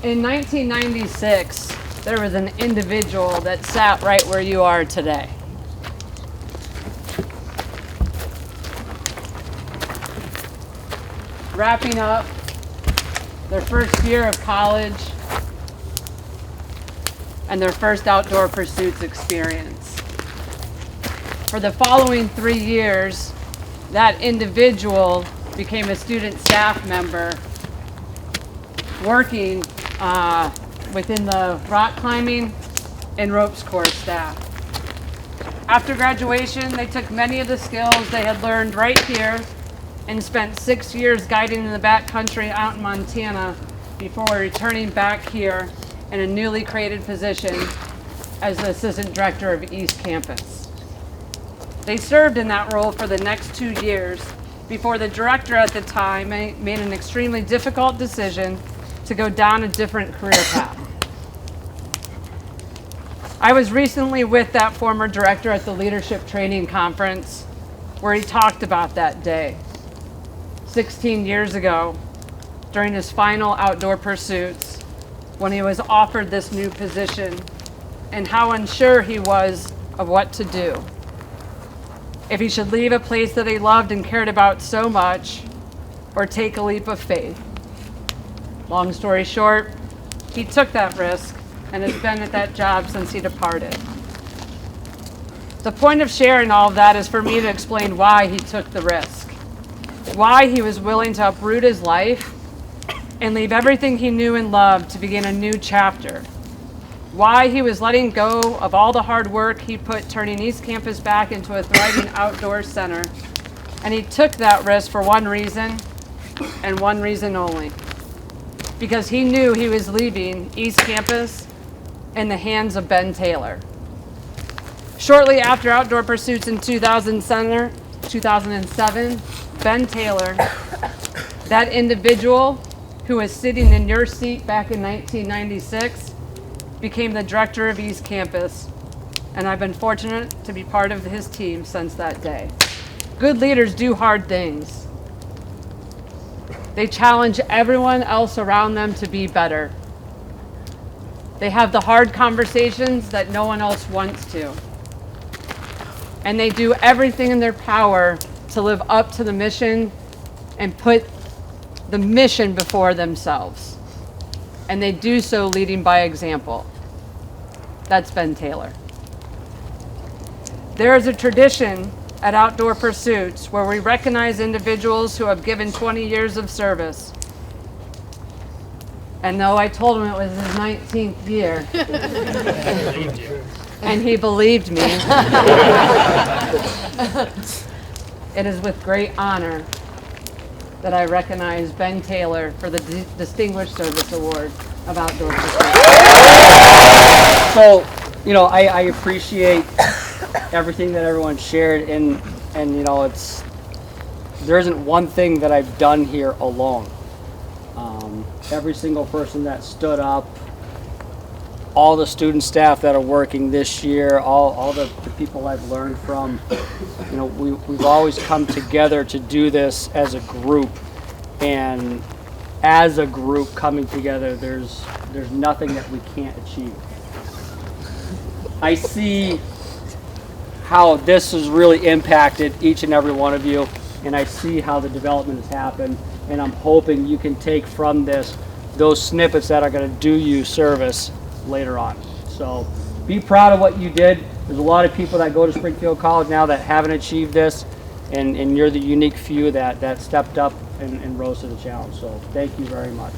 In 1996, there was an individual that sat right where you are today. Wrapping up their first year of college and their first outdoor pursuits experience. For the following 3 years, that individual became a student staff member working within the rock climbing and ropes course staff. After graduation, they took many of the skills they had learned right here and spent 6 years guiding in the backcountry out in Montana before returning back here in a newly created position as the Assistant Director of East Campus. They served in that role for the next 2 years before the director at the time made an extremely difficult decision to go down a different career path. I was recently with that former director at the Leadership Training Conference where he talked about that day, 16 years ago, during his final outdoor pursuits, when he was offered this new position, and how unsure he was of what to do. If he should leave a place that he loved and cared about so much, or take a leap of faith. Long story short, he took that risk and has been at that job since he departed. The point of sharing all of that is for me to explain why he took the risk, why he was willing to uproot his life and leave everything he knew and loved to begin a new chapter, why he was letting go of all the hard work he put turning East Campus back into a thriving outdoor center, and he took that risk for one reason and one reason only, because he knew he was leaving East Campus in the hands of Ben Taylor. Shortly after outdoor pursuits in 2007, Ben Taylor, that individual who was sitting in your seat back in 1996, became the director of East Campus, and I've been fortunate to be part of his team since that day. Good leaders do hard things. They challenge everyone else around them to be better. They have the hard conversations that no one else wants to. And they do everything in their power to live up to the mission and put the mission before themselves. And they do so leading by example. That's Ben Taylor. There is a tradition at Outdoor Pursuits where we recognize individuals who have given 20 years of service. And though I told him it was his 19th year, and he believed me, it is with great honor that I recognize Ben Taylor for the Distinguished Service Award of Outdoor Pursuits. So, I appreciate everything that everyone shared, and there isn't one thing that I've done here alone. Every single person that stood up, all the student staff that are working this year, all the people I've learned from, we've always come together to do this as a group, and as a group coming together, there's nothing that we can't achieve. I see how this has really impacted each and every one of you, and I see how the development has happened, and I'm hoping you can take from this those snippets that are going to do you service later on. So be proud of what you did. There's a lot of people that go to Springfield College now that haven't achieved this, and you're the unique few that stepped up and rose to the challenge. So thank you very much.